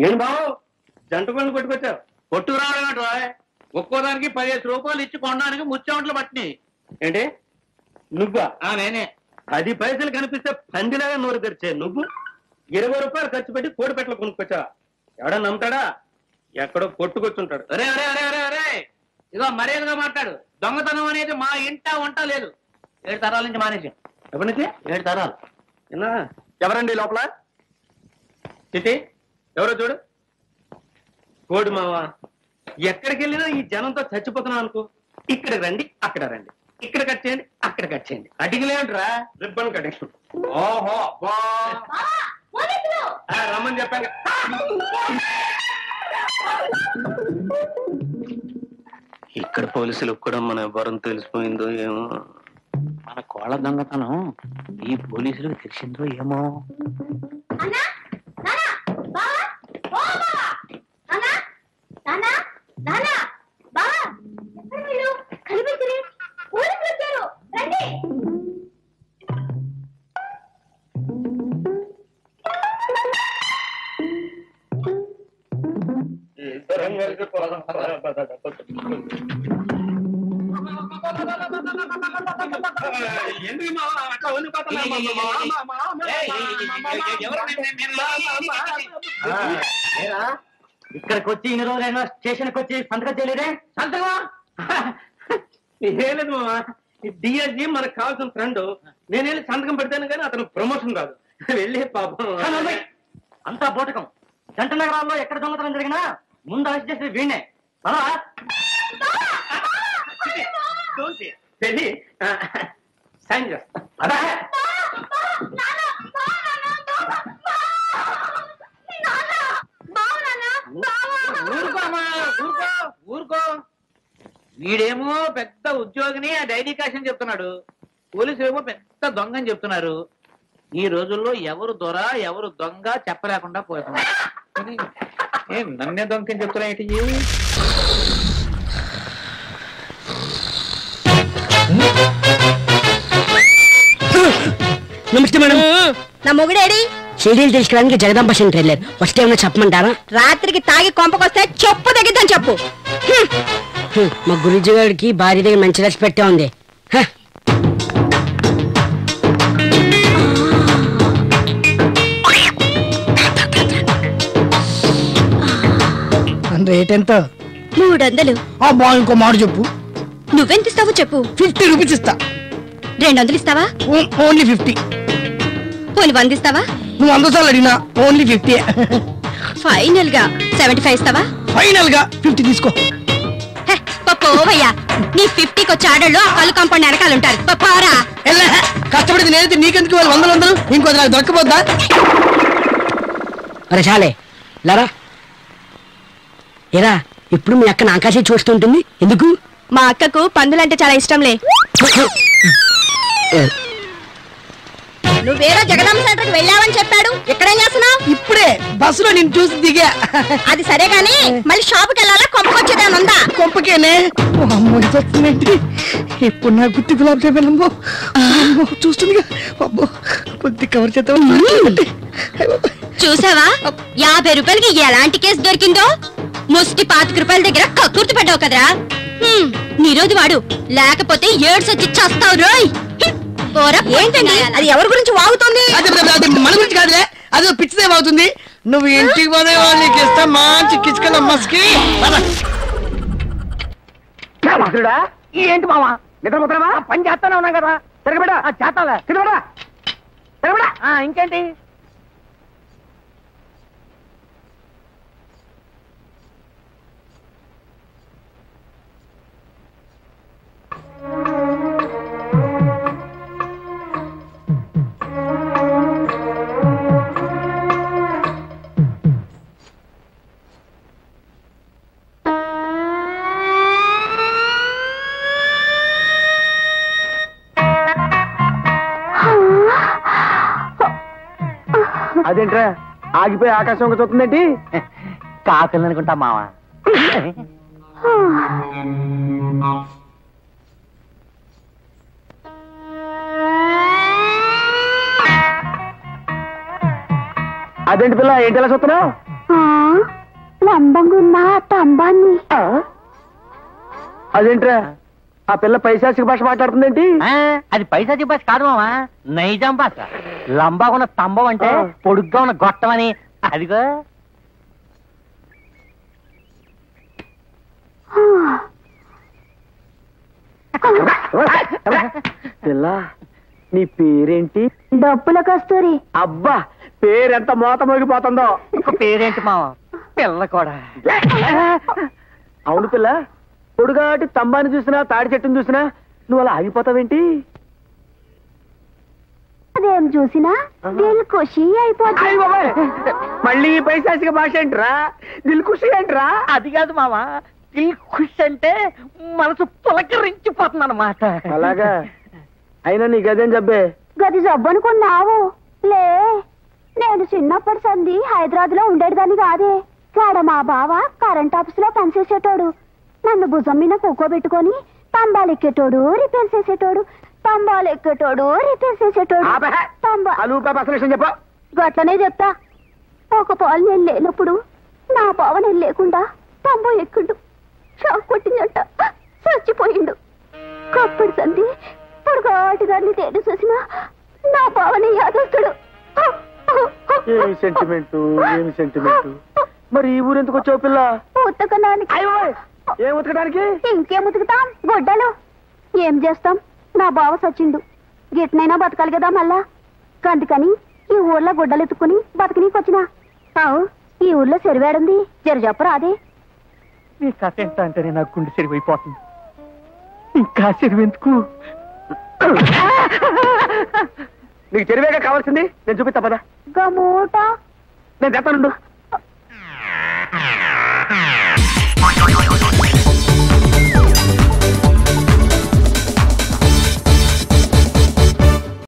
ఏం బావు జంట పనులు పట్టుకొచ్చావు? పొట్టుకు రావడం ఒక్కోదానికి 15 రూపాయలు ఇచ్చి కొనడానికి ముచ్చాంట్లు పట్టినాయి. ఏంటి నువ్వా? నేనే. 10 పైసలు కనిపిస్తే పందిలాగా నోరు తెరిచే నువ్వు 20 రూపాయలు ఖర్చు పెట్టి కోడి పెట్టలు కొనుక్కొచ్చా. ఎవడా నమ్ముతాడా? ఎక్కడో పొట్టుకొచ్చుంటాడు. అరే అరే అరే అరే అరే ఇదో మర్యాదగా మాట్లాడు. దొంగతనం అనేది మా ఇంట వంట లేదు. 7 తరాల నుంచి మానేసి. ఎప్పటి నుంచి? 7 తరాలు. ఎవరండి లోపల? చిటి ఎవరో చూడు. కోడి మావా, ఎక్కడికి వెళ్ళినా ఈ జనంతో చచ్చిపోతున్నావు అనుకో. ఇక్కడ రండి, అక్కడ రండి, ఇక్కడ కట్ చేయండి, అక్కడ కట్ చేయండి. అడిగిలేంట్రా రిబ్బన్ కటింగ్. ఓహో అబ్బా రమ్మని చెప్పాను. ఇక్కడ పోలీసులకు కూడా మన ఎవరం తెలిసిపోయిందో ఏమో. మన కోళ్ళ దొంగతనం ఈ పోలీసులకు తెలిసిందో ఏమో. ఇక్కడికి వచ్చి ఇన్ని రోజులైనా స్టేషన్కి వచ్చి సంతకం చేయలేదే? సంతకమా? ఏం లేదు మామా, డిఎస్జీ మనకు కావాల్సిన ఫ్రెండ్. నేను వెళ్ళి సంతకం పెడతాను కానీ అతను ప్రమోషన్ కాదు. వెళ్ళి పాపం అంతా బోటకం. జంట నగరాల్లో ఎక్కడ దొంగతనం జరిగినా ముందు అరెస్ట్ చేసేది వీణే. వెళ్ళి సైన్ చేస్తా. అదే ఊరుకో. వీడేమో పెద్ద ఉద్యోగిని ఆ డైలీ కాషన్ చెప్తున్నాడు. పోలీసులు ఏమో పెద్ద దొంగ అని చెప్తున్నారు. ఈ రోజుల్లో ఎవరు దొర ఎవరు దొంగ చెప్పలేకుండా పోతున్నారు. నన్నే దొంగ అని చెప్తున్నా ఏంటి? నమస్తే మేడం. నా మొగుడేడి? సీడీలు తీసుకురానికి జగదాంబ సెంటర్ వెళ్ళారు. వస్తే ఏమన్నా చెప్పమంటారా? రాత్రికి తాగి కొంపకొస్తే చెప్పు తగ్గిద్దని చెప్పు. మా గురుజీ గారికి భార్య దగ్గర మంచి రెస్పెక్ట్ పెట్టే ఉంది. రేట్ ఎంత? 300. అబ్బా ఇంకో మాట చెప్పు. నువ్వెంత ఇస్తావు చెప్పు. 50 రూపీస్ ఇస్తా. 200 ఇస్తావా? ఓన్లీ 50. పోనీ 100 ఇస్తావా? నువ్వు 100 సార్లు అడిగినా ఓన్లీ 50. ఫైనల్ గా 75 ఇస్తావా? ఫైనల్ గా 50 తీసుకో. పోవయ్యా, నీ 50కి వచ్చే ఆడళ్ళు ఆ కళ్ళు కాంపౌండ్ వెనకాల ఉంటారు. పోరా. కష్టపడితే నేనైతే నీకెందుకు వాళ్ళు 100 ఇంకో నాకు దొరకపోద్దా? అరే చాలే లారా. ఏరా ఇప్పుడు మీ అక్క నాకాశే చూస్తుంటుంది ఎందుకు? మా అక్కకు పందులంటే చాలా ఇష్టంలే. నువ్వేరా జగదాంబ సెంటర్కి వెళ్ళావని చెప్పాడు. ఎక్కడేం చేస్తున్నావు? ఇప్పుడే బస్సులో నేను చూసి దిగా. అది సరే గాని మళ్ళీ షాపుకి వెళ్ళాలా? కొంపకొచ్చేదేమన్నా ఉందా? కొంపకేనే. అమ్మోంటి ఇప్పుడు నా గుత్తి గులాబ్ జామున్ చూస్తుందిగా. అబ్బో కొద్ది కవర్ చేద్దాం. చూసావా 50 రూపాయలకి ఎలాంటి కేసు దొరికిందో? ముష్టి 25 రూపాయల దగ్గర కక్కుర్తి పడ్డావు కదరా. నిరోధి వాడు, లేకపోతే ఏడ్సొచ్చి చస్తావు రోయ్. ఏంటండి అది? ఎవరి గురించి వాగుతుంది? మన గురించి కాదులే, అదో పిచ్చిదే వాగుతుంది. నువ్వు ఇంటికి పోతే వాళ్ళకి ఇస్తా మంచి కిచ్చుకల మస్కి. ఏంటి మావా నిద్రపోతున్నావా? పని చేస్తానే ఉన్నాం కదా. తిరగబెడా చేస్తావా? తిరగబడా తిరగబడా. ఇంకేంటి? అదేంట్రా ఆగిపోయి ఆకాశం చూస్తుందేంటి? కాకులు అనుకుంటా మావా. అదేంటి పిల్ల ఏంటి ఎలా చూస్తున్నావు? లంబంగున్నా తంబాన్ని. అదేంట్రా ఆ పిల్ల పైశాచిక భాష మాట్లాడుతుందేంటి? అది పైసాచి భాష కాదు మావా, నైజాం భాష. లంబాగా ఉన్న స్తంభం అంటే పొడుగ్గా ఉన్న గొట్టం అని. అదిగో పిల్ల నీ పేరేంటి? డబ్బుల కస్తూరి. అబ్బా పేరెంత మోత మోగిపోతుందో. పేరేంటి మావా? పిల్ల కూడా. అవును పిల్ల, పొడుగాటి స్తంభాన్ని చూసినా తాడి చెట్టుని చూసినా నువ్వు అలా ఆగిపోతావేంటి? అదేం చూసినా దిల్ ఖుషి అయిపోతుంది. అయ్ బాబాయ్, మళ్ళీ ఈ పైశాచిక భాష ఏంట్రా? దిల్ ఖుషి ఏంట్రా? అది కాదు మావా, దిల్ ఖుష్ అంటే మనసు పులకరించిపోతుంది అన్నమాట. అలాగా? అయినా నీ గదేం జబ్బే? గది జబ్బనుకున్నావు లే. నేను చిన్నప్పటి సంది హైదరాబాద్ లో ఉండేదాన్ని కాదే. కాడ మా బావ కరెంట్ ఆఫీస్ లో పనిచేసేటోడు. నన్ను భుజం మీద కూకోబెట్టుకొని తంబాలు ఎక్కేటోడు, రిపేర్ చేసేటోడు. తంబాలు ఎక్కేటోడు, రిపేర్ చేసేటోడు. చెప్ప. గట్లనే చెప్తా. ఒక పాలు నేను లేనప్పుడు నా బావ నేను లేకుండా తంబో ఎక్కిండు. షాక్ కొట్టిందంట, చచ్చిపోయిండు. కప్పుడు సంది పొడుగాటి దాన్ని తేడు చూసిన నా బావని యాదొస్తాడు. ఏమి సెంటిమెంటు, ఏమి సెంటిమెంటు. మరి ఈ ఊరు ఎందుకు వచ్చావు పిల్ల? ఉతకడానికి. ఏం ఉతకడానికి? ఇంకేం ఉతుకుతాం, గొడ్డలు. ఏం చేస్తాం, నా బావ సచ్చిండు. గిట్నైనా బతకాలి కదా మళ్ళా. అందుకని ఈ ఊర్లో గుడ్డలు ఎత్తుకుని బతకనీకి వచ్చినా. అవు ఈ ఊర్లో చెరువేడుంది, జర చెప్పరా అదే. నీ కథ ఎంత అంటేనే నాకు గుండె చెరివైపోతుంది. ఇంకా చెరువెందుకు? నీకు చెరువేగా కావాల్సింది, నేను చూపిస్తా పదా. గమూట నేను చెప్తానుండు.